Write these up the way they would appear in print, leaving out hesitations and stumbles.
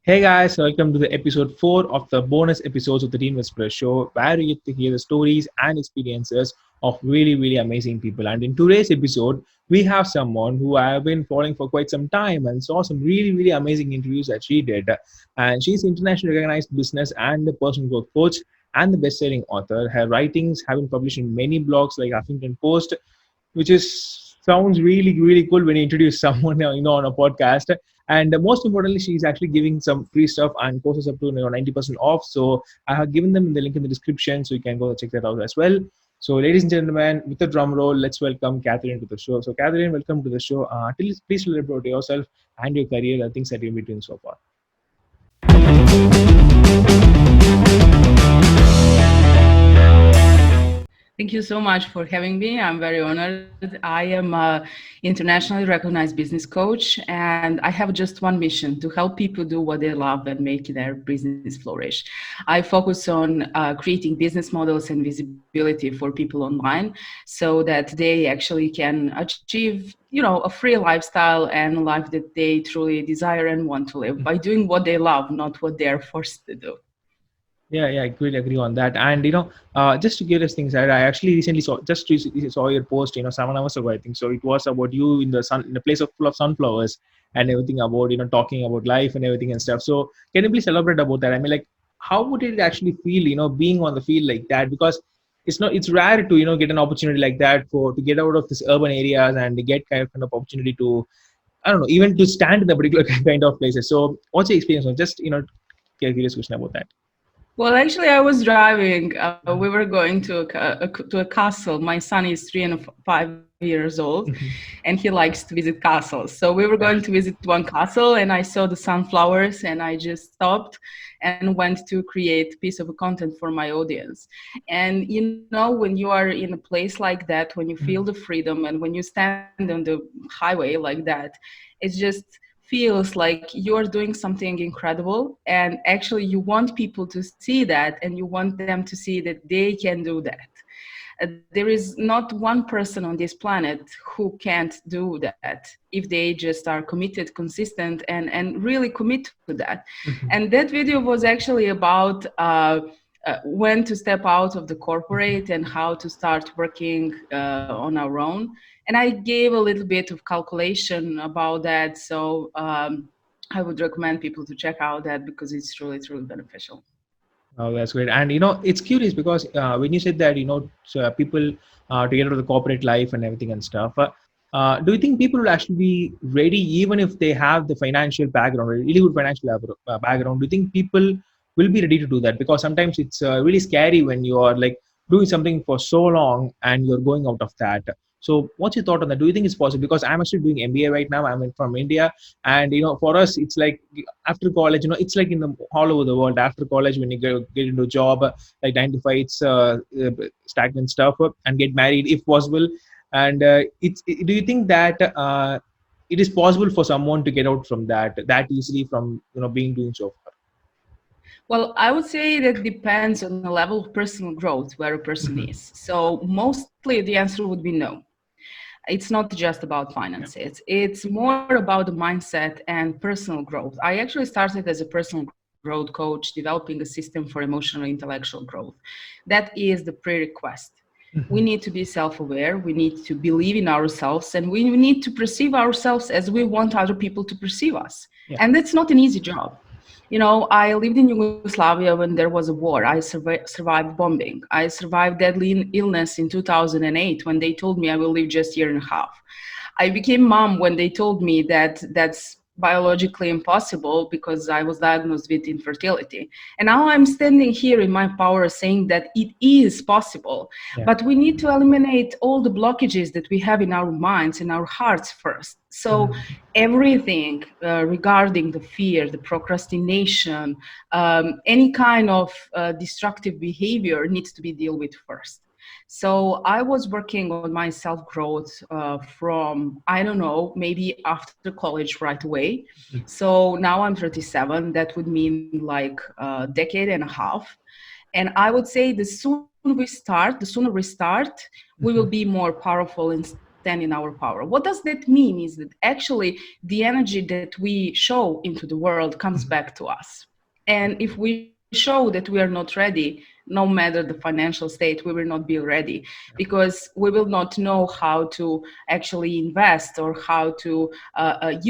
Hey guys, welcome to the episode 4 of the bonus episodes of the Teen Whisperer show, where you get to hear the stories and experiences of really amazing people. And in today's episode, we have someone who I have been following for quite some time and saw some really amazing interviews that she did. And she's internationally recognized business and personal growth coach and the best-selling author. Her writings have been published in many blogs like Huffington Post, which is sounds really cool when you introduce someone on a podcast. And most importantly, she's actually giving some free stuff and courses up to 90% off. So I have given them the link in the description, so you can go check that out as well. So ladies and gentlemen, with the drum roll, let's welcome Catherine to the show. So Catherine, welcome to the show. Please tell about yourself and your career and things that you've been doing so far. Thank you so much for having me. I'm very honored. I am an internationally recognized business coach, and I have just one mission to help people do what they love and make their business flourish. I focus on creating business models and visibility for people online so that they actually can achieve a free lifestyle and a life that they truly desire and want to live by doing what they love, not what they're forced to do. Yeah, I completely agree on that. And just to give us things, I actually recently recently saw your post, 7 hours ago, I think. So it was about you in the sun, in a place of full of sunflowers and everything about talking about life and everything and stuff. So can you please elaborate about that? I mean, like, how would it actually feel, being on the field like that? Because it's rare to get an opportunity like that for to get out of this urban areas and to get kind of opportunity to, I don't know, even to stand in the particular kind of places. So what's your experience on just curious question about that? Well, actually, I was driving. We were going to a castle. My son is 3 and 5 years old, and he likes to visit castles. So we were going to visit one castle, and I saw the sunflowers, and I just stopped and went to create a piece of content for my audience. And when you are in a place like that, when you feel the freedom, and when you stand on the highway like that, it's just feels like you're doing something incredible, and actually you want people to see that, and you want them to see that they can do that. There is not one person on this planet who can't do that if they just are committed, consistent, and really commit to that. Mhm. And that video was actually about when to step out of the corporate and how to start working on our own. And I gave a little bit of calculation about that. So I would recommend people to check out that because it's truly beneficial. Oh, that's great. And it's curious because when you said that, so people to get out of the corporate life and everything and stuff, do you think people will actually be ready even if they have the financial background, a really good financial background? Do you think people will be ready to do that? Because sometimes it's really scary when you are like doing something for so long and you're going out of that. So what's your thought on that? Do you think it's possible? Because I'm actually doing MBA right now. From India, and for us, it's like after college, it's like in the all over the world. After college, when you get into a job, like 9 to 5, it's stagnant stuff, and get married if possible. And do you think that it is possible for someone to get out from that easily from being doing so far? Well, I would say that depends on the level of personal growth where a person Mhm. is. So mostly the answer would be no. It's not just about Yeah. finances. It's more about the mindset and personal growth. I actually started as a personal growth coach, developing a system for emotional and intellectual growth. That is the prerequisite. We Mhm. need to be self-aware. We need to believe in ourselves, and we need to perceive ourselves as we want other people to perceive us. Yeah. And that's not an easy job. I lived in Yugoslavia when there was a war. I survived bombing. I survived deadly illness in 2008 when they told me I will live just a year and a half. I became mom when they told me that that's biologically impossible because I was diagnosed with infertility. And now I'm standing here in my power saying that it is possible. Yeah. But we need to eliminate all the blockages that we have in our minds and our hearts first. So Mhm. everything regarding the fear, the procrastination, any kind of destructive behavior needs to be dealt with first. So I was working on my self growth from, I don't know, maybe after college right away. So now I'm 37. That would mean like a decade and a half. And I would say the sooner we start, we will Mhm. be more powerful stand in our power. What does that mean is that actually the energy that we show into the world comes back to us. And if we show that we are not ready, no matter the financial state, we will not be ready, because we will not know how to actually invest or how to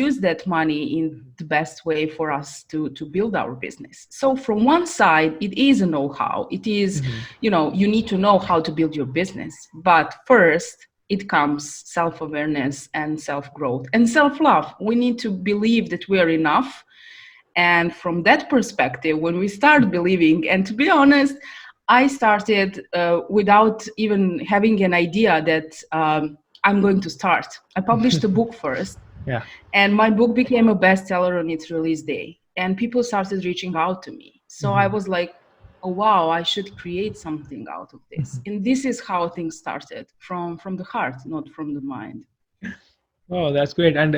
use that money in the best way for us to build our business. So from one side, it is a know-how. It is, you need to know how to build your business. But first, it comes self-awareness and self-growth and self-love. We need to believe that we are enough. And from that perspective, when we start believing, and to be honest, I started without even having an idea that I'm going to start. I published a book first, Yeah. and my book became a bestseller on its release day. And people started reaching out to me. So I was like, oh, wow, I should create something out of this. And this is how things started, from the heart, not from the mind. Oh, that's great. And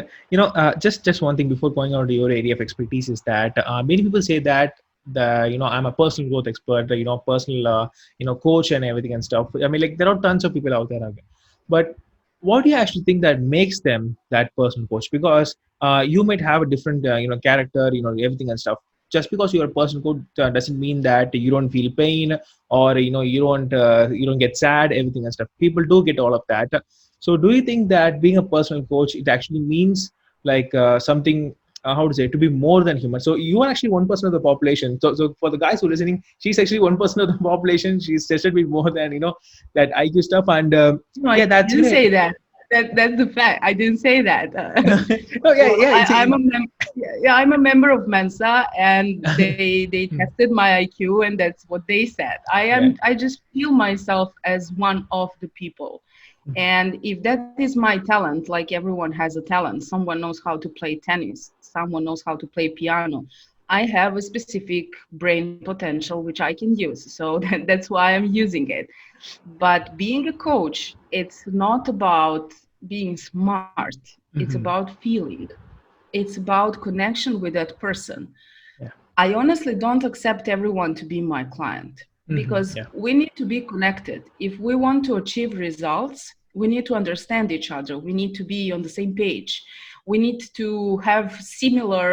just one thing before going on to your area of expertise is that many people say that I'm a personal growth expert, personal coach and everything and stuff. I mean, like there are tons of people out there, okay. But what do you actually think that makes them that personal coach? Because you might have a different character, everything and stuff. Just because you're a personal coach doesn't mean that you don't feel pain, or you don't get sad, everything and stuff. People do get all of that. So do you think that being a personal coach, it actually means like something, how to say, to be more than human? So you are actually 1% of the population. So for the guys who are listening, she's actually 1% of the population. She's tested with more than, that IQ stuff. And No, I yeah, that's didn't great. say that. That's the fact. I didn't say that. Oh, yeah, So yeah. I'm a member of Mensa, and they tested my IQ, and that's what they said. Yeah. I just feel myself as one of the people. And if that is my talent, like everyone has a talent, someone knows how to play tennis, someone knows how to play piano. I have a specific brain potential which I can use. So that's why I'm using it. But being a coach, it's not about being smart, it's Mhm. about feeling, it's about connection with that person. Yeah. I honestly don't accept everyone to be my client, because Yeah. we need to be connected. If we want to achieve results, we need to understand each other. We need to be on the same page. We need to have similar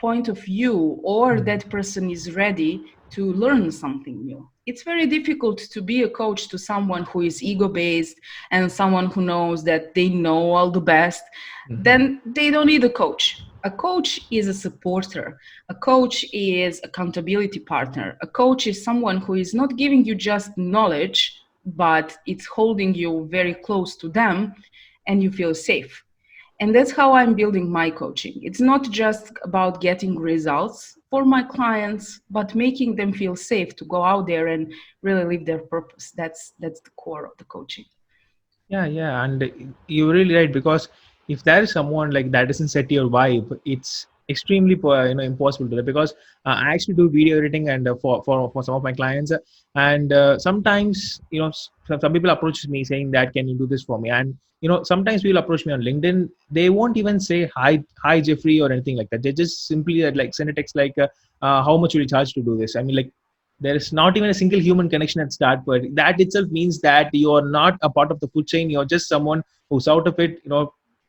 point of view, or that person is ready to learn something new. It's very difficult to be a coach to someone who is ego based and someone who knows that they know all the best. Then they don't need a coach. A coach is a supporter. A coach is accountability partner. A coach is someone who is not giving you just knowledge, but it's holding you very close to them and you feel safe. And that's how I'm building my coaching. It's not just about getting results for my clients, but making them feel safe to go out there and really live their purpose. That's the core of the coaching. Yeah, yeah, and you're really right, because if there is someone like that doesn't set your vibe, it's extremely impossible to do. Because I actually do video editing and for some of my clients, and sometimes some people approach me saying that can you do this for me, and sometimes people approach me on LinkedIn. They won't even say hi Jeffrey or anything like that. They just simply like send a text like how much will you charge to do this? I mean, like there is not even a single human connection at start, but that itself means that you are not a part of the food chain. You're just someone who's out of it,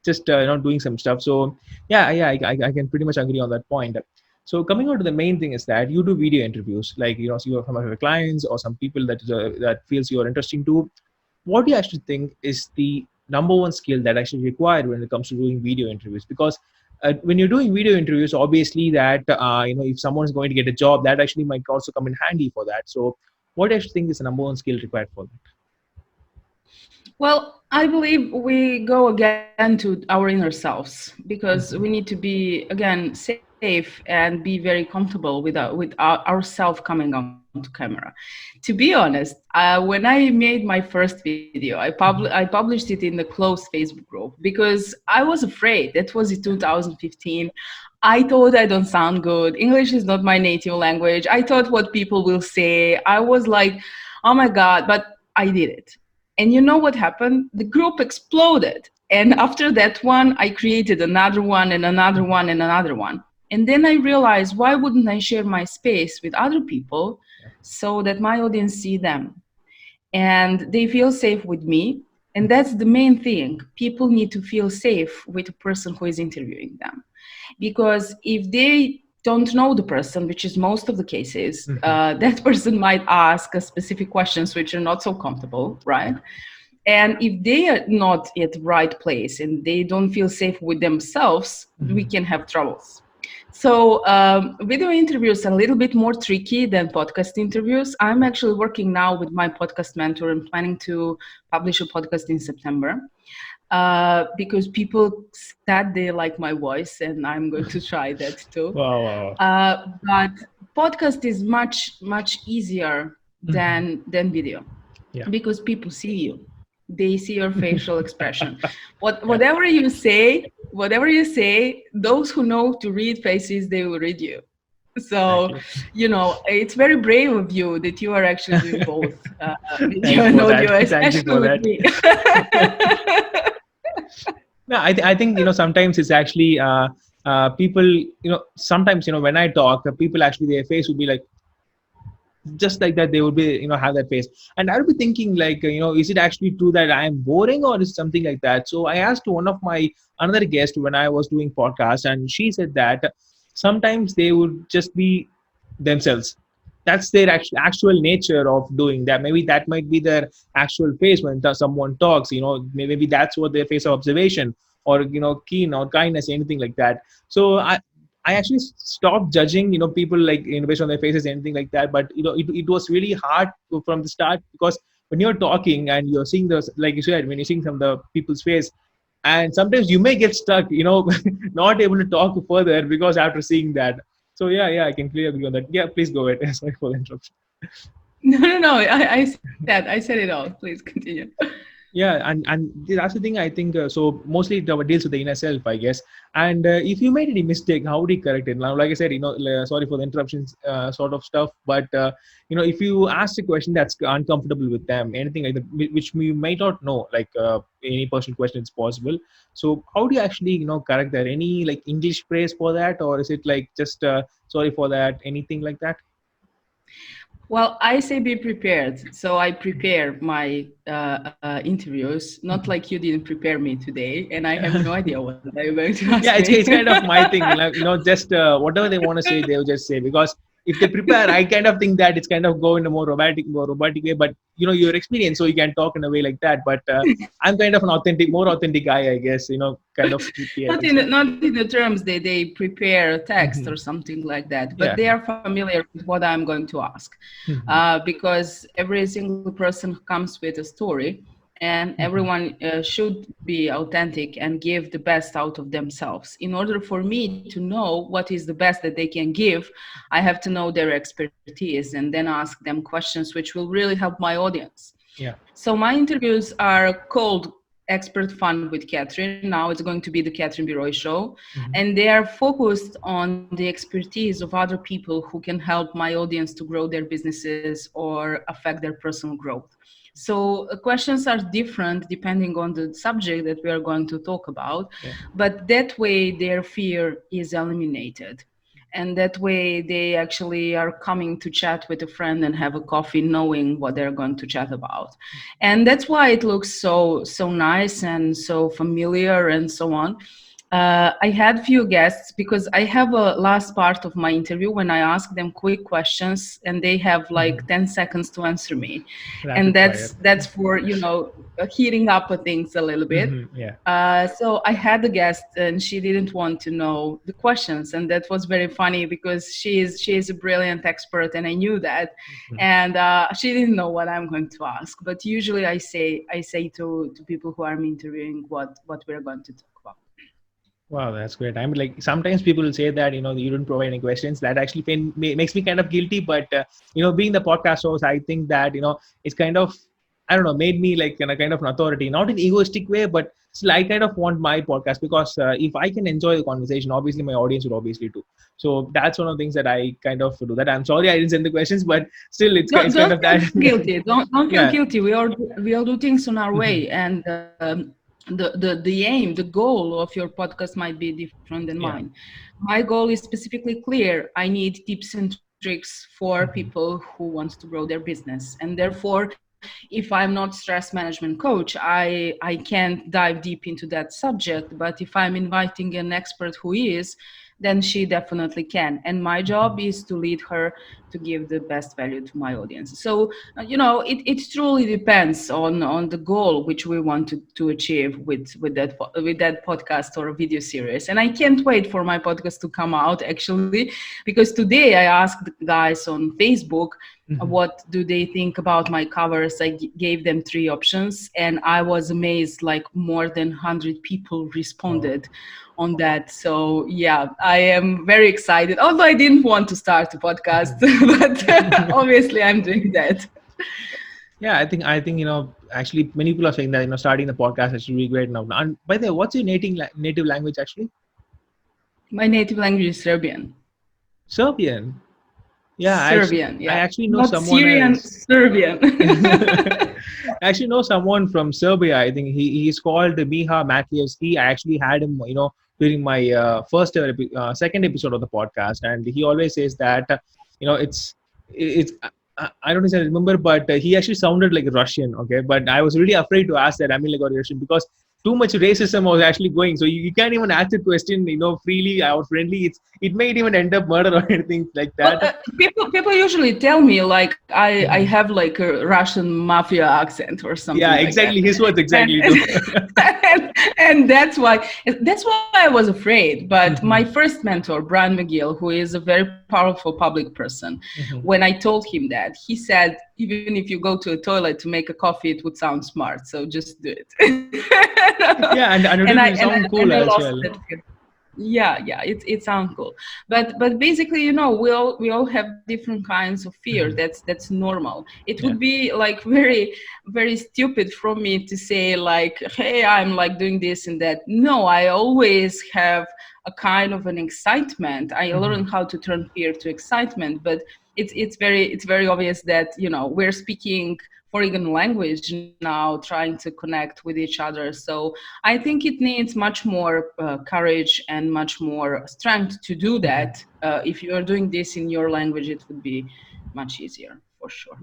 just doing some stuff. So yeah, I can pretty much agree on that point. So coming on to the main thing is that you do video interviews, like so you have some of your clients or some people that feels you are interesting to. What do you actually think is the number one skill that actually required when it comes to doing video interviews? Because when you're doing video interviews, obviously that if someone is going to get a job, that actually might also come in handy for that. So what do you actually think is the number one skill required for that? Well, I believe we go again to our inner selves, because we need to be again safe and be very comfortable with ourselves coming onto camera. To be honest, when I made my first video, I published it in the closed Facebook group because I was afraid. That was in 2015. I thought I don't sound good. English is not my native language. I thought what people will say. I was like, oh my God, but I did it. And you know what happened? The group exploded. And after that one, I created another one and another one and another one. And then I realized, why wouldn't I share my space with other people so that my audience see them and they feel safe with me? And that's the main thing. People need to feel safe with the person who is interviewing them. Because if they don't know the person, which is most of the cases, Mhm. that person might ask a specific questions which are not so comfortable, right? Yeah. And if they are not at the right place and they don't feel safe with themselves, we Mhm. can have troubles. So video interviews are a little bit more tricky than podcast interviews. I'm actually working now with my podcast mentor and planning to publish a podcast in September because people said they like my voice, and I'm going to try that too. Wow, wow, wow. But podcast is much easier Mhm. than video Yeah. because people see you, they see your facial expression. Yeah. Whatever you say, those who know to read faces, they will read you. So, Exactly. it's very brave of you that you are actually doing both, video Thanks and for that. audio, Thank you especially for with that. me. No, I think sometimes it's actually people sometimes when I talk, people actually their face would be like just like that. They would be have that face, and I would be thinking like is it actually true that I am boring or is something like that? So I asked one of my another guest when I was doing podcast, and she said that sometimes they would just be themselves. That's their actual nature of doing that. Maybe that might be their actual face when someone talks. Maybe that's what their face of observation or keen or kindness, anything like that. So I actually stopped judging, people like based on their faces, anything like that. But it was really hard from the start because when you're talking and you're seeing those, like you said, when you're seeing some of the people's face, and sometimes you may get stuck, not able to talk further because after seeing that. So yeah, I can clearly agree on that. Yeah, please go ahead. Sorry for the interruption. No. I said it all. Please continue. Yeah, and that's the thing I think. So mostly it deals with the inner self, I guess. And if you made any mistake, how do you correct it? Now, like I said, sorry for the interruptions, sort of stuff. But if you ask a question that's uncomfortable with them, anything like that, which we might not know, like any personal question is possible. So how do you actually correct that? Any like English phrase for that, or is it like just sorry for that, anything like that? Well, I say be prepared. So I prepare my interviews, not like you didn't prepare me today, and I have no idea what are you going to ask Yeah, me. it's kind of my thing, just whatever they want to say they'll just say, because if they prepare, I kind of think that it's kind of go in a more robotic way, but your experience, so you can talk in a way like that. But I'm kind of an more authentic guy, I guess, kind of tricky, I Not think in so. the terms they prepare a text or Hmm. something like that, but Yeah. they are familiar with what I'm going to ask, Hmm. because every single person comes with a story, and Hmm. everyone should be authentic and give the best out of themselves. In order for me to know what is the best that they can give, I have to know their expertise and then ask them questions which will really help my audience. Yeah. So my interviews are called Expert Fun with Catherine. Now it's going to be the Catherine Biroy Show. Hmm. And they are focused on the expertise of other people who can help my audience to grow their businesses or affect their personal growth. So questions are different depending on the subject that we are going to talk about, Yeah. but that way their fear is eliminated. And that way they actually are coming to chat with a friend and have a coffee knowing what they're going to chat about. And that's why it looks so nice and so familiar and so on. I had few guests because I have a last part of my interview when I ask them quick questions and they have Hmm. like 10 seconds to answer me. And Rapid fire. that's for, heating up things a little bit. Hmm. Yeah. So I had a guest and she didn't want to know the questions, and that was very funny because she is a brilliant expert, and I knew that, Mhm. and she didn't know what I'm going to ask. But usually I say to people who I'm interviewing what we're going to talk about. Wow, that's great. I mean, like sometimes people will say that you don't provide any questions. That actually makes me kind of guilty. But being the podcast host, I think that it's kind of, I don't know, made me like in a kind of an authority, not in egoistic way, but still I kind of want my podcast because if I can enjoy the conversation, obviously my audience will obviously too. So that's one of the things that I kind of do. That I'm sorry I didn't send the questions, but still it's kind Don't of that. feel guilty. Don't feel Yeah. guilty. We all do things on our way, and the aim, the goal of your podcast might be different than Yeah. mine. My goal is specifically clear. I need tips and tricks for Mhm. people who want to grow their business, and therefore if I'm not stress management coach, I can't dive deep into that subject. But if I'm inviting an expert who is, then she definitely can. And my job is to lead her to give the best value to my audience. So, it truly depends on the goal which we want to achieve with that podcast or a video series. And I can't wait for my podcast to come out, actually, because today I asked the guys on Facebook Mhm. what do they think about my covers. I gave them three options, and I was amazed, like more than 100 people Oh. responded on that. So yeah, I am very excited, although I didn't want to start a podcast, but obviously I'm doing that. Yeah, I think actually many people are saying that starting the podcast is really great now. And by the way, what's your native language actually? My native language is Serbian. Serbian. Yeah, Serbian, I yeah. actually know Not someone Syrian, else. Serbian. I actually know someone from Serbia. I think he's called Miha Matlievski. I actually had him, during my second episode of the podcast, and he always says that, it's. I don't necessarily remember, but he actually sounded like Russian. Okay, but I was really afraid to ask that. I mean, like, Russian, because too much racism was actually going. So you can't even ask the question, freely or friendly. It might even end up murder or anything like Well, that. people usually tell me like I Mhm. have like a Russian mafia accent or Yeah, something like that, exactly. His words and exactly too. and that's why I was afraid. But my Mhm. first mentor, Brian McGill, who is a very powerful public person, Mhm. when I told him that, he said, even if you go to a toilet to make a coffee, it would sound smart. So just do it. Yeah, and and it I will and I sound and cool I as lost well. that fear. Yeah, it sounds cool, but basically, we all have different kinds of fear. Mhm. That's normal. It Yeah. would be like very very stupid from me to say like, hey, I'm like doing this and that. No, I always have a kind of an excitement. I Mhm. learned how to turn fear to excitement, but it's very obvious that we're speaking foreign language now, trying to connect with each other. So I think it needs much more courage and much more strength to do Mhm. that. If you are doing this in your language, it would be much easier for sure.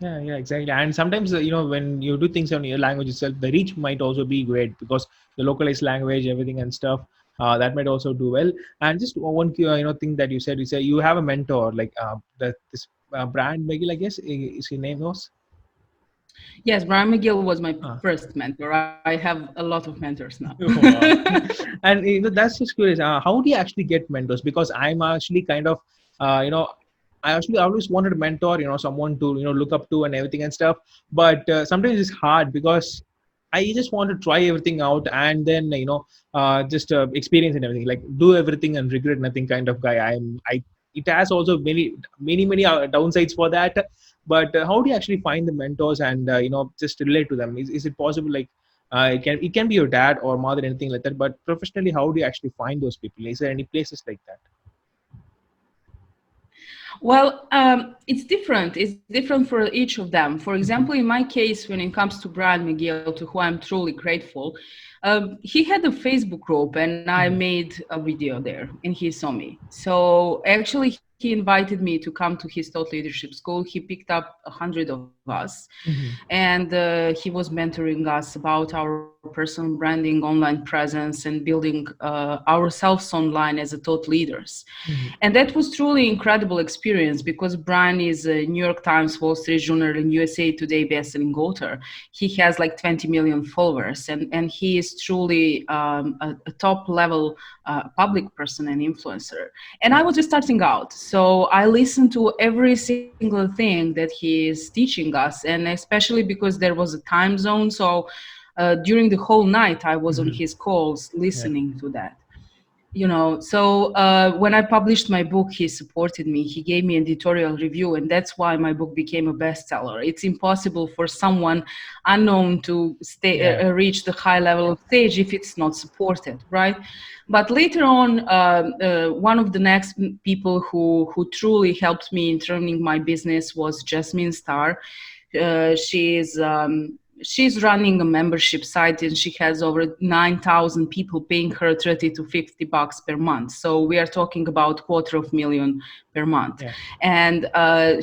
Yeah, exactly. And sometimes, when you do things on your language itself, the reach might also be great because the localized language, everything and stuff, that might also do well. And just one, thing that you said you have a mentor, like this brand, Megil, I guess, is his name was. Yes, Brian McGill was my Uh, first mentor. I have a lot of mentors now. Wow. And that's just curious. How do you actually get mentors? Because I'm actually kind of, uh, you know, I actually always wanted a mentor, someone to look up to and everything and stuff. But sometimes it's hard because I just want to try everything out and then just experience and everything, like do everything and regret nothing kind of guy. I It has also many downsides for that. But how do you actually find the mentors and just relate to them? Is it possible, like? It can be your dad or mother, anything like that. But professionally, how do you actually find those people? Is there any places like that? Well, it's different. It's different for each of them. For example, Mhm. in my case, when it comes to Brian McGill, to who I'm truly grateful, he had a Facebook group and I Mhm. made a video there and he saw me. So actually, he invited me to come to his Thought Leadership School. He picked up 100 of us Mhm. and he was mentoring us about our personal branding, online presence, and building ourselves online as a thought leaders. Mhm. And that was truly incredible experience because Brian is a New York Times, Wall Street Journal, and USA Today bestselling author. He has like 20 million followers, and he is truly a top level public person and influencer. And I was just starting out, so I listened to every single thing that he is teaching us, and especially because there was a time zone. So during the whole night, I was on Mhm. his calls Yeah. listening to that. So when I published my book, he supported me. He gave me editorial review, and that's why my book became a bestseller. It's impossible for someone unknown to Yeah. reach the high level of stage if it's not supported, right? But later on, one of the next people who truly helped me in turning my business was Jasmine Starr. She is she's running a membership site, and she has over 9,000 people paying her 30 to $50 per month. So we are talking about $250,000 per month. Yeah. And I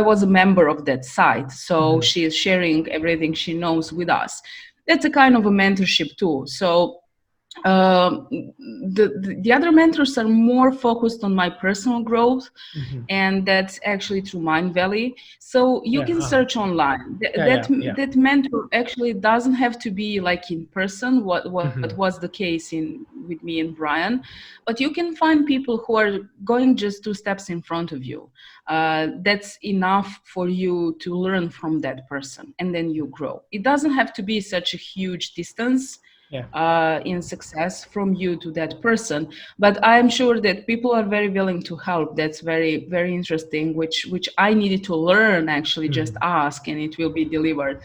was a member of that site. So Mm-hmm. she is sharing everything she knows with us. That's a kind of a mentorship too. So the other mentors are more focused on my personal growth, Mm-hmm. and that's actually through Mind Valley. So you Yeah. can search online. Yeah. That Yeah. Yeah. that mentor actually doesn't have to be like in person. What Mm-hmm. was the case in with me and Brian, but you can find people who are going just two steps in front of you. That's enough for you to learn from that person, and then you grow. It doesn't have to be such a huge distance Yeah. in success from you to that person, but I'm sure that people are very willing to help. That's very, very interesting, which I needed to learn. Actually, just Mm-hmm. ask and it will be delivered.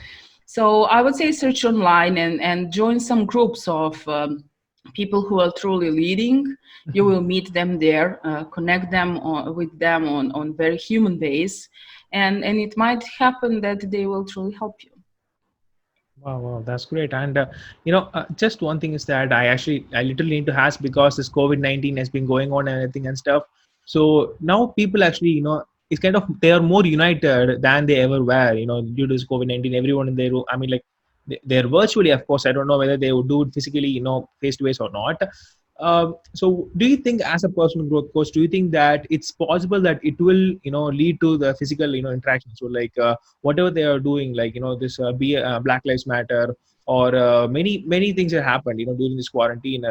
So I would say search online and join some groups of people who are truly leading. You Mm-hmm. will meet them there, connect them with them on very human base, and it might happen that they will truly help you. Wow, wow, that's great. And just one thing is that I literally need to ask because this COVID-19 has been going on and everything and stuff. So now people actually, it's kind of they are more united than they ever were. Due to this COVID-19, everyone in their room. I mean, like they're virtually, of course. I don't know whether they would do it physically, face to face or not. So do you think, as a personal growth coach, do you think that it's possible that it will, lead to the physical, interaction? So like whatever they are doing, like this be Black Lives Matter or many things that happened, during this quarantine,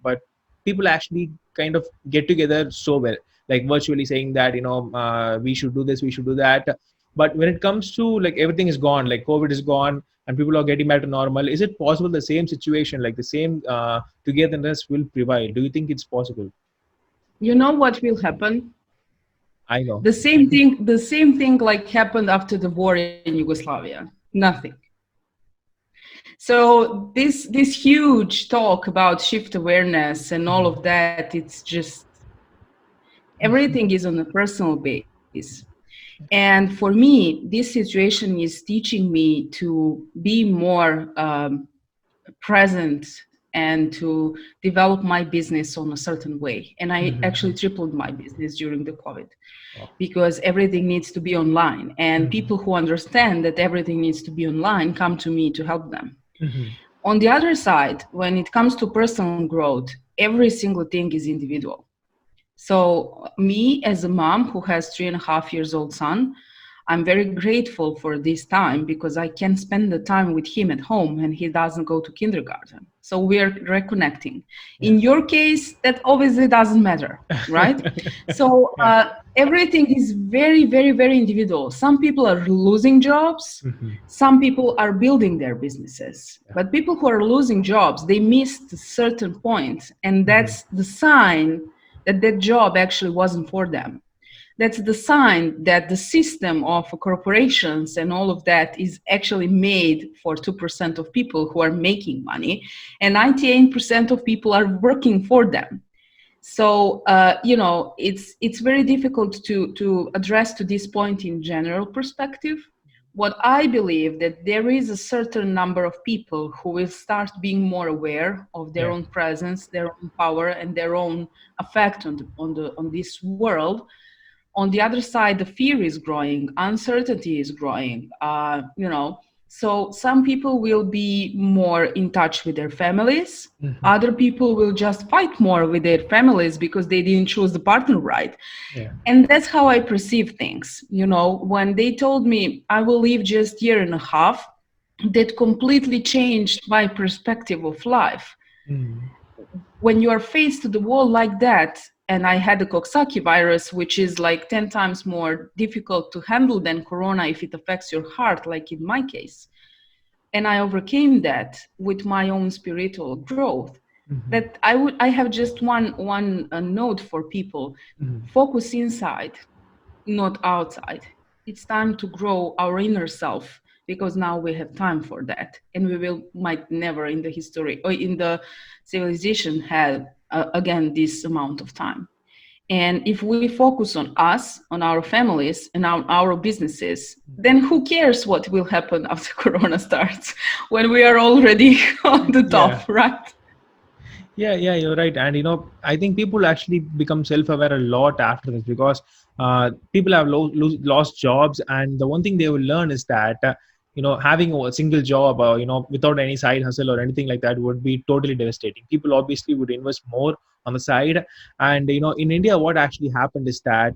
but people actually kind of get together so well, like virtually saying that we should do this, we should do that. But when it comes to like everything is gone, like COVID is gone, and people are getting back to normal, is it possible the same situation, like the same togetherness will prevail? Do you think it's possible? You know what will happen? I know. The same thing like happened after the war in Yugoslavia. Nothing. So this huge talk about shift awareness and all Mhm. of that, it's just everything is on a personal base. And for me, this situation is teaching me to be more present and to develop my business on a certain way. And I actually Mhm. tripled my business during the COVID, Oh. because everything needs to be online. And Mhm. people who understand that everything needs to be online come to me to help them. Mhm. On the other side, when it comes to personal growth, every single thing is individual. So me as a mom who has 3.5 years old son, I'm very grateful for this time because I can spend the time with him at home and he doesn't go to kindergarten. So we're reconnecting. Yeah. In your case, that obviously doesn't matter, right? So Yeah. everything is very, very, very individual. Some people are losing jobs. Mhm. Some people are building their businesses. Yeah. But people who are losing jobs, they missed a certain point, and Mhm. that's the sign that that job actually wasn't for them. That's the sign that the system of corporations and all of that is actually made for 2% of people who are making money, and 98% of people are working for them. So it's very difficult to address to this point in general perspective. What I believe that there is a certain number of people who will start being more aware of their Yeah. own presence, their own power, and their own effect on this world. On the other side, the fear is growing, uncertainty is growing. So some people will be more in touch with their families. Mhm. Other people will just fight more with their families because they didn't choose the partner right. Yeah. And that's how I perceive things. When they told me I will live just year and a half, that completely changed my perspective of life. Mhm. When you are faced to the wall like that, and I had the Coxsackie virus, which is like 10 times more difficult to handle than corona if it affects your heart, like in my case, and I overcame that with my own spiritual growth. Mhm. That I have just one note for people: Mhm. focus inside, not outside. It's time to grow our inner self, because now we have time for that, and we will might never in the history or in the civilization have again this amount of time. And if we focus on us, on our families, and on our businesses, then who cares what will happen after Corona starts when we are already on the Yeah. top, right? Yeah, you're right. And I think people actually become self-aware a lot after this, because people have lost jobs, and the one thing they will learn is that having a single job, without any side hustle or anything like that, would be totally devastating. People obviously would invest more on the side. And in India, what actually happened is that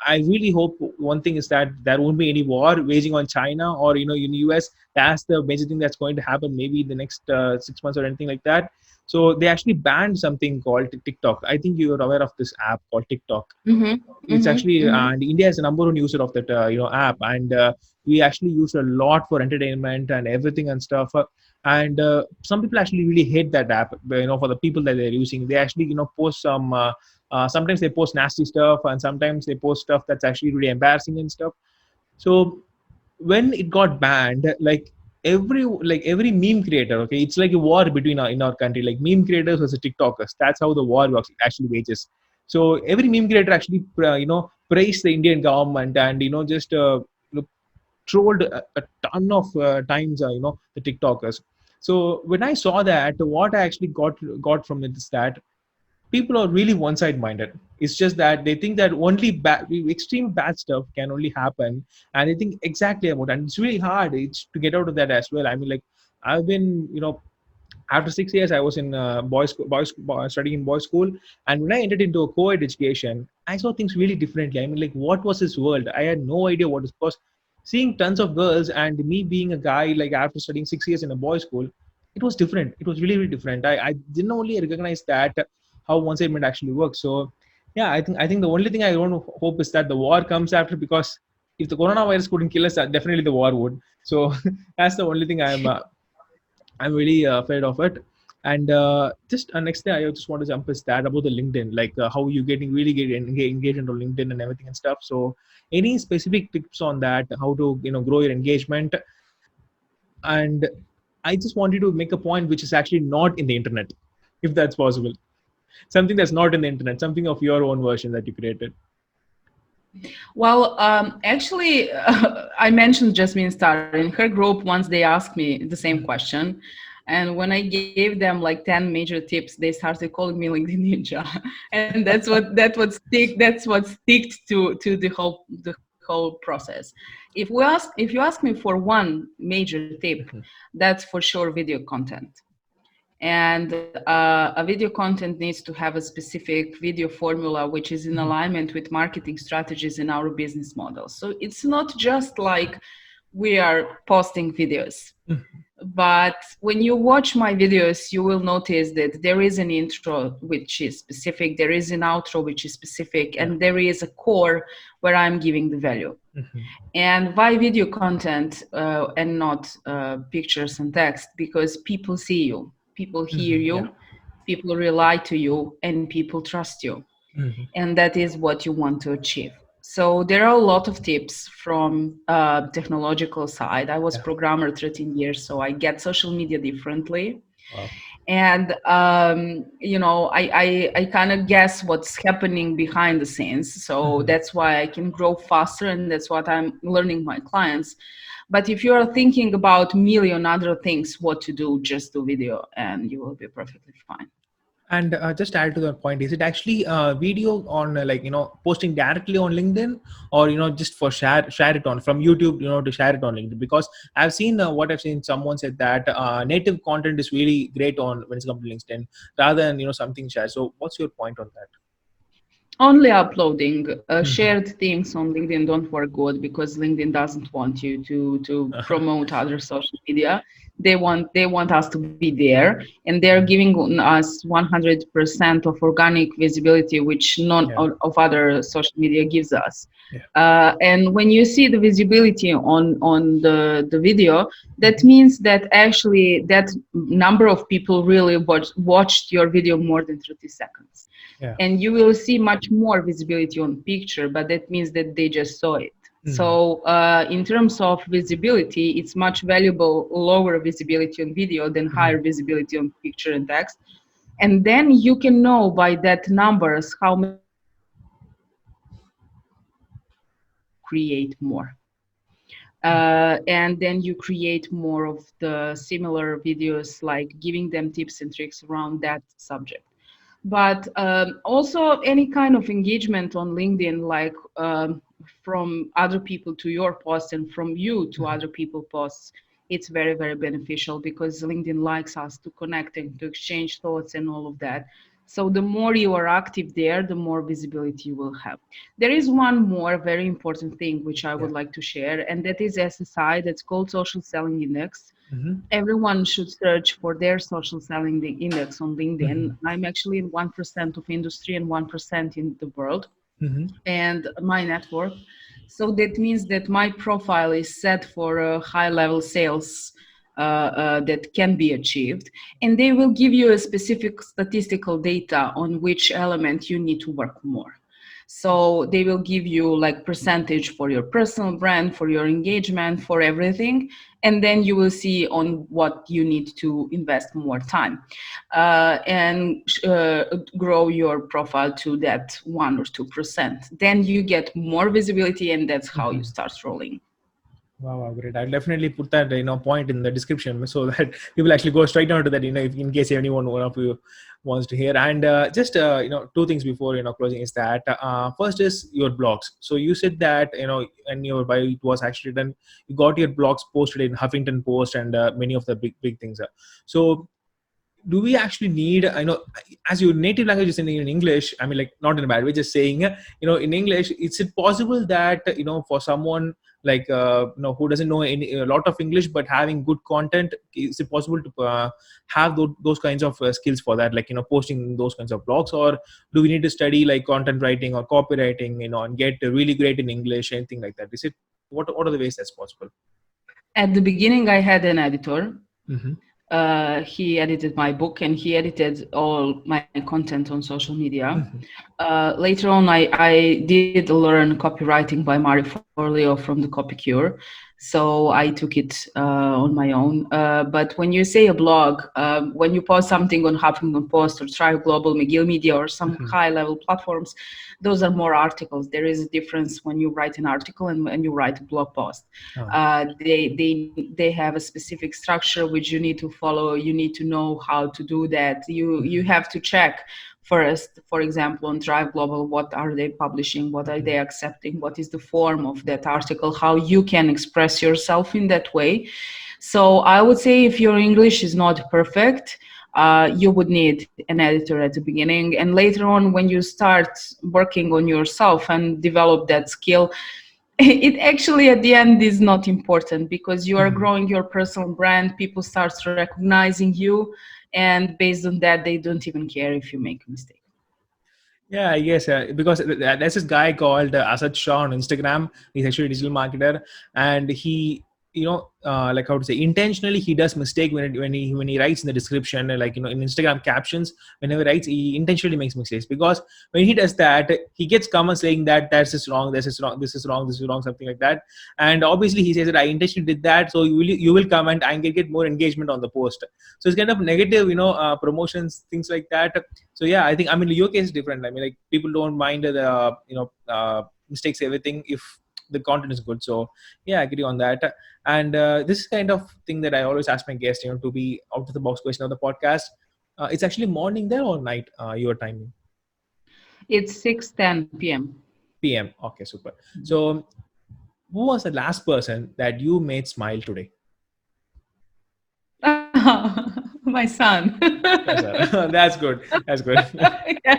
I really hope one thing is that there won't be any war waging on China, or in the US. That's the major thing that's going to happen, maybe in the next 6 months or anything like that. So they actually banned something called TikTok. I think you're aware of this app called TikTok. Mm-hmm, It's mm-hmm, actually, mm-hmm. and India is the number one user of that app, and we actually use a lot for entertainment and everything and stuff. And some people actually really hate that app. For the people that they're using, they actually post some. Sometimes they post nasty stuff, and sometimes they post stuff that's actually really embarrassing and stuff. So when it got banned, like every meme creator, okay, it's like a war between in our country, like meme creators versus TikTokers. That's how the war actually wages. So every meme creator actually praised the Indian government, and just trolled a ton of times the TikTokers. So when I saw that, what I actually got from it is that people are really one-side minded. It's just that they think that only bad, extreme bad stuff can only happen, and they think exactly about it. And it's really hard. It's to get out of that as well. I mean, like, I've been, after 6 years, I was in studying in boys' school, and when I entered into a co-ed education, I saw things really differently. I mean, like, what was this world? I had no idea what it was. Because seeing tons of girls and me being a guy, like after studying 6 years in a boys' school, it was different. It was really, really different. I didn't only recognize that how one-sided actually works. So, yeah, I think the only thing I don't hope is that the war comes after, because if the coronavirus couldn't kill us, definitely the war would. So that's the only thing I'm really afraid of it. And just next thing I just want to jump is that about the LinkedIn, like how you getting really get engaged into LinkedIn and everything and stuff. So any specific tips on that, how to grow your engagement? And I just wanted to make a point which is actually not in the internet, if that's possible. Something that's not in the internet, something of your own version that you created. Well, actually, I mentioned Jasmine Star. In her group, once they asked me the same question, and when I gave them like 10 major tips, they started calling me LinkedIn Ninja, and that's what sticked to the whole process. If you ask me for one major tip, that's for sure video content. And a video content needs to have a specific video formula which is in alignment with marketing strategies in our business model. So it's not just like we are posting videos, but when you watch my videos you will notice that there is an intro which is specific, there is an outro which is specific, Yeah. and there is a core where I'm giving the value. And why video content and not pictures and text? Because people see you, people hear Yeah. you, people rely to you, and people trust you. And that is what you want to achieve. So there are a lot of tips from technological side. I was Yeah. programmer 13 years, so I get social media differently. Wow. And I kind of guess what's happening behind the scenes, so that's why I can grow faster, and that's what I'm learning my clients. But if you are thinking about million other things what to do, just do video and you will be perfectly fine. And just add to that point, is it actually video on like posting directly on LinkedIn, or just for share it on from YouTube, to share it on LinkedIn? Because I've seen what I've seen. Someone said that native content is really great on when it's come to LinkedIn, rather than something shared. So what's your point on that? Only uploading Mhm. shared things on LinkedIn don't work good, because LinkedIn doesn't want you to promote other social media. They want us to be there, and they're giving us 100% of organic visibility, which none Yeah. of other social media gives us. Yeah. And when you see the visibility on the video, that Mhm. means that actually that number of people really watched your video more than 30 seconds, Yeah. and you will see much more visibility on picture, but that means that they just saw it. Mhm. So in terms of visibility, it's much valuable lower visibility on video than higher Mhm. visibility on picture and text. And then you can know by that numbers how many people watch your videos, and then you create more. And then you create more of the similar videos, like giving them tips and tricks around that subject. But also any kind of engagement on LinkedIn, like from other people to your post and from you to other people posts, it's very, very beneficial because LinkedIn likes us to connect and to exchange thoughts and all of that. So the more you are active there, the more visibility you will have. There is one more very important thing which I Yeah. would like to share, and that is SSI, that's called Social Selling Index. Mm-hmm. Everyone should search for their social selling index on LinkedIn. Mm-hmm. I'm actually in 1% of industry and 1% in the world Mm-hmm. and my network. So that means that my profile is set for a high level sales that can be achieved. And they will give you a specific statistical data on which element you need to work more. So they will give you like percentage for your personal brand, for your engagement, for everything. And then you will see on what you need to invest more time and grow your profile to that 1 or 2%. Then you get more visibility, and that's how you Mm-hmm. start rolling. Wow, wow, great. I'll definitely put that point in the description so that people actually go straight down to that, if in case anyone one of you wants to hear. And just two things before closing is that first is your blogs. So you said that in your bio it was actually done. You got your blogs posted in Huffington Post and many of the big things. So do we actually need as your native language is in English, I mean, like, not in a bad way, just saying, in English, is it possible that for someone like who doesn't know a lot of English but having good content, is it possible to have those kinds of skills for that, like posting those kinds of blogs? Or do we need to study like content writing or copywriting, and get really great in English, anything like that? Is it what are the ways that's possible? At the beginning, I had an editor. Mm-hmm. He edited my book and he edited all my content on social media. Mm-hmm. Later on, I did learn copywriting by Mari Forleo from the Copy Cure. So I took it on my own. But when you say a blog, when you post something on Huffington Post or Thrive Global, McGill Media, or some Mm-hmm. high level platforms, those are more articles. There is a difference when you write an article and when you write a blog post. Oh. They have a specific structure which you need to follow. You need to know how to do that. You have to check first, for example, on Drive Global, what are they publishing, what are they accepting, what is the form of that article, how you can express yourself in that way. So I would say if your English is not perfect, you would need an editor at the beginning. And later on, when you start working on yourself and develop that skill, it actually at the end is not important because you are Mhm. growing your personal brand. People start recognizing you, and based on that, they don't even care if you make a mistake. Yeah, I guess because there's this guy called Asad Shah on Instagram. He's actually a digital marketer, and he, like how to say, intentionally he does mistake when he writes in the description, like in Instagram captions. Whenever he writes, he intentionally makes mistakes because when he does that, he gets comments saying that that's is wrong, this is wrong, this is wrong, this is wrong, something like that. And obviously, he says that I intentionally did that, so you will comment and get more engagement on the post. So it's kind of negative, promotions, things like that. So yeah, I think, I mean, your case is different. I mean, like, people don't mind the mistakes, everything, if the content is good. So yeah, I agree on that. And this is kind of thing that I always ask my guests, to be out of the box question of the podcast. It's actually morning there or night, your timing? It's 6:10 p.m. PM. Okay, super. So who was the last person that you made smile today? My son. Yes, sir. That's good. That's good. Yeah.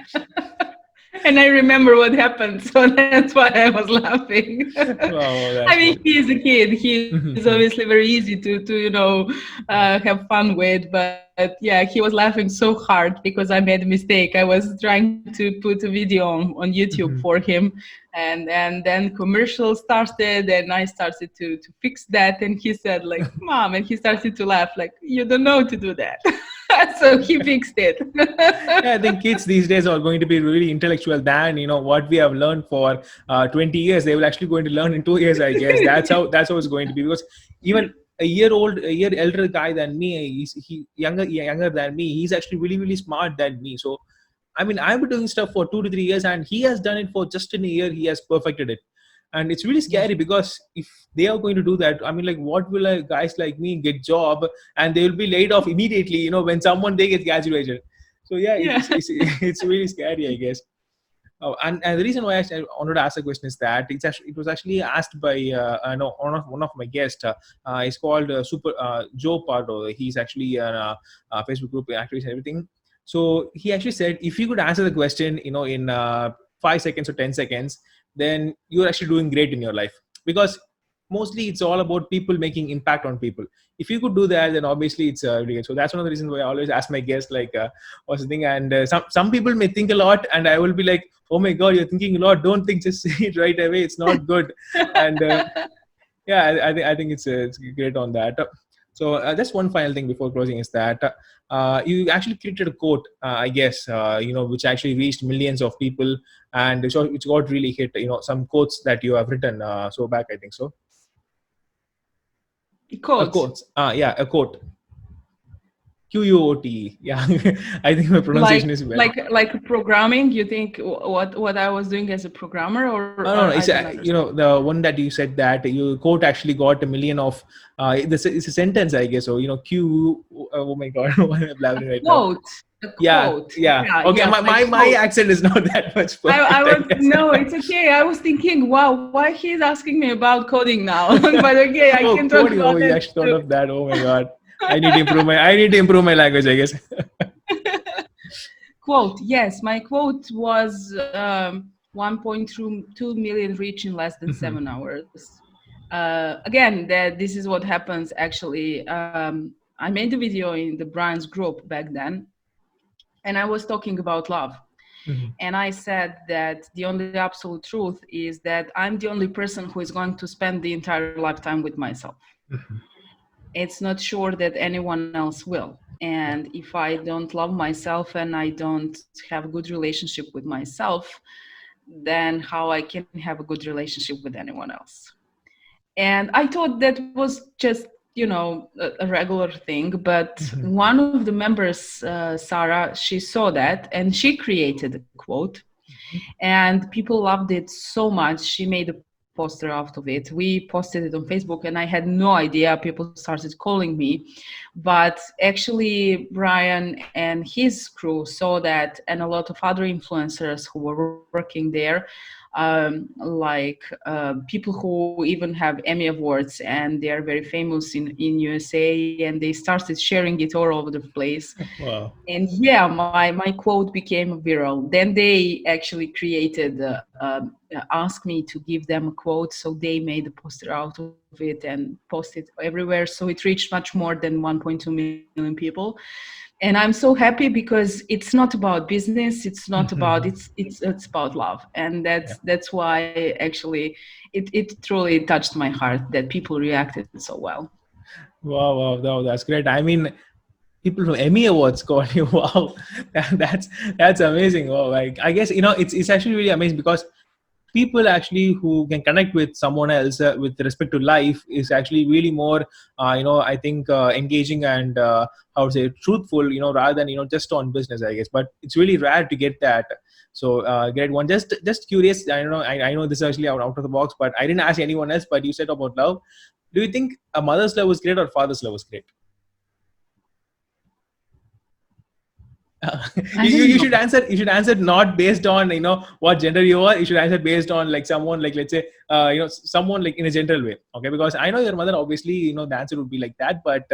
And I remember what happened, so that's why I was laughing. Wow, I that's mean, good. he is a kid. He is obviously very easy to have fun with. But yeah, he was laughing so hard because I made a mistake. I was trying to put a video on YouTube for him, and then commercial started, and I started to fix that. And he said like, "Mom," and he started to laugh like, "You don't know to do that." So he fixed it. Yeah, I think kids these days are going to be really intellectual than what we have learned for 20 years. They will actually going to learn in 2 years, I guess. That's how it's going to be, because even a year elder guy than me. He younger than me. He's actually really really smart than me. So I mean, I've been doing stuff for 2 to 3 years, and he has done it for just in a year. He has perfected it, and it's really Yeah. scary because if they are going to do that, I mean, like, what will guys like me get job, and they will be laid off immediately? When someone they get graduated. So yeah, Yeah. it's really scary, I guess. Oh, and the reason why I wanted to ask the question is that it was actually asked by no, one of my guests. It's called Super Joe Pardo. He's actually a Facebook group activist and everything. So he actually said, if you could answer the question, in 5 seconds or 10 seconds, then you're actually doing great in your life, because mostly it's all about people making impact on people. If you could do that, then obviously it's really good. So that's one of the reasons why I always ask my guests, like, what's the thing. And some people may think a lot, and I will be like, oh my god, you're thinking a lot, don't think, just say it right away, it's not good. And yeah, I think it's great on that. So just one final thing before closing is that you actually created a quote, I guess, which actually reached millions of people, and so it's got really hit, some quotes that you have written so back, I think so. A Quote. quote, yeah, a quote. QUOT, yeah. I think my Like pronunciation is well. like programming. You think what I was doing as a programmer, or No, no, I it's don't understand. the one that you said that your quote actually got a million of. This it's a sentence, I guess. So Q. Oh my God, why am I blabbering right now? Quote. A Yeah, quote. yeah. Yeah, Okay, yes, my like my quote. accent is not that much I perfect, I was guess. no, it's okay. I was thinking, wow, why he's asking me about coding now? But okay, I Oh, can talk coding. Oh, about you it actually thought too. of that. Oh my God, I need to improve my language, I guess. Quote. Yes, my quote was 1.2 million reach in less than Mhm, 7 hours. Again, that this is what happens. Actually, I made a video in the Brian's group back then, and I was talking about love. mhm, And I said that the only absolute truth is that I'm the only person who is going to spend the entire lifetime with myself. mhm. It's not sure that anyone else will. Yeah. And if I don't love myself and I don't have a good relationship with myself, then how I can have a good relationship with anyone else? And I thought that was just, a regular thing. But Mhm, one of the members, Sarah, she saw that and she created a quote, and people loved it so much. She made a poster out of it. We posted it on Facebook, and I had no idea. People started calling me, but actually Brian and his crew saw that, and a lot of other influencers who were working there, like people who even have Emmy awards, and they are very famous in USA, and they started sharing it all over the place. wow. And yeah, my quote became viral. Then they actually created asked me to give them a quote, so they made a poster out of it and posted everywhere, so it reached much more than 1.2 million people. And I'm so happy because it's not about business, it's not about, Mhm. it's about love. And that's Yeah. that's why actually it truly touched my heart that people reacted so well. Wow, wow, wow, that's great. I mean, people from Emmy Awards call you. Wow, that's amazing. Wow, like, I guess it's actually really amazing, because people actually who can connect with someone else with respect to life is actually really more, I think, engaging and how to say truthful, rather than just on business, I guess. But it's really rare to get that. So great one. Just curious. I know this is actually out of the box, but I didn't ask anyone else. But you said about love. Do you think a mother's love was great or father's love was great? I You don't should know. answer, not based on what gender you are. You should answer based on, like, someone, like, let's say, someone, like, in a general way. Okay, because I know your mother, obviously, the answer would be like that. But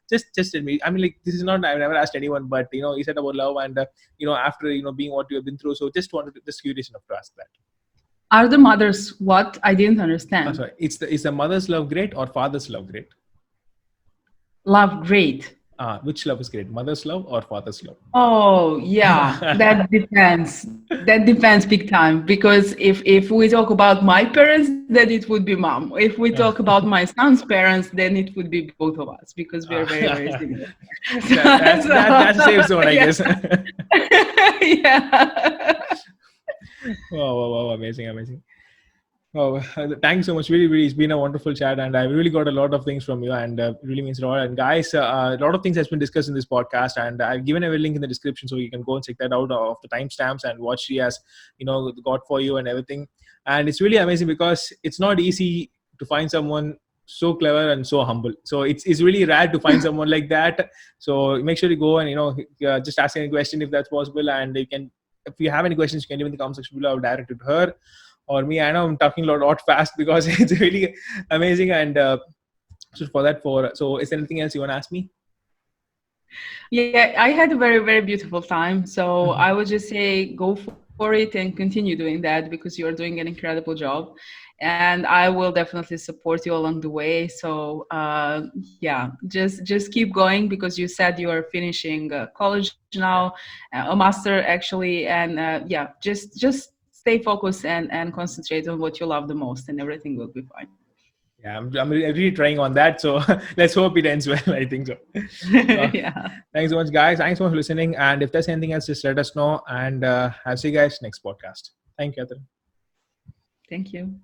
just tell me, I mean, like, this is not, I've never asked anyone, but you said about love, and after being what you have been through, so just curious enough to ask that. Are the mothers what? I didn't understand. Sorry, is the mother's love great or father's love great? Love, great. Which love is great, mother's love or father's love? Oh, yeah, that depends. That depends big time, because if we talk about my parents, then it would be mom. If we talk about my son's parents, then it would be both of us, because we are very, very similar. So, That's a safe zone, I yeah, guess. yeah. Wow, wow, wow, amazing, amazing. Oh, thanks so much. Really, really, it's been a wonderful chat, and I really got a lot of things from you, and it really means a lot. And guys, a lot of things has been discussed in this podcast, and I've given a link in the description so you can go and check that out of the timestamps and what she has, got for you and everything. And it's really amazing because it's not easy to find someone so clever and so humble. So it's really rare to find someone like that. So make sure you go and just ask any question if that's possible, and you can. If you have any questions, you can leave in the comment section below. I'll direct it to her or me. I know I'm talking a lot fast because it's really amazing. And so for that, so is there anything else you want to ask me? Yeah, I had a very, very beautiful time. So Mhm. I would just say go for it and continue doing that because you're doing an incredible job. And I will definitely support you along the way. So yeah, just keep going because you said you are finishing college now, Yeah. a master actually, and yeah, just stay focused and concentrate on what you love the most, and everything will be fine. Yeah, I'm really trying on that. So let's hope it ends well. I think so. So Yeah, thanks so much, guys. Thanks so much for listening. And if there's anything else, just let us know. And I'll see you guys next podcast. Thank you, Catherine. thank you.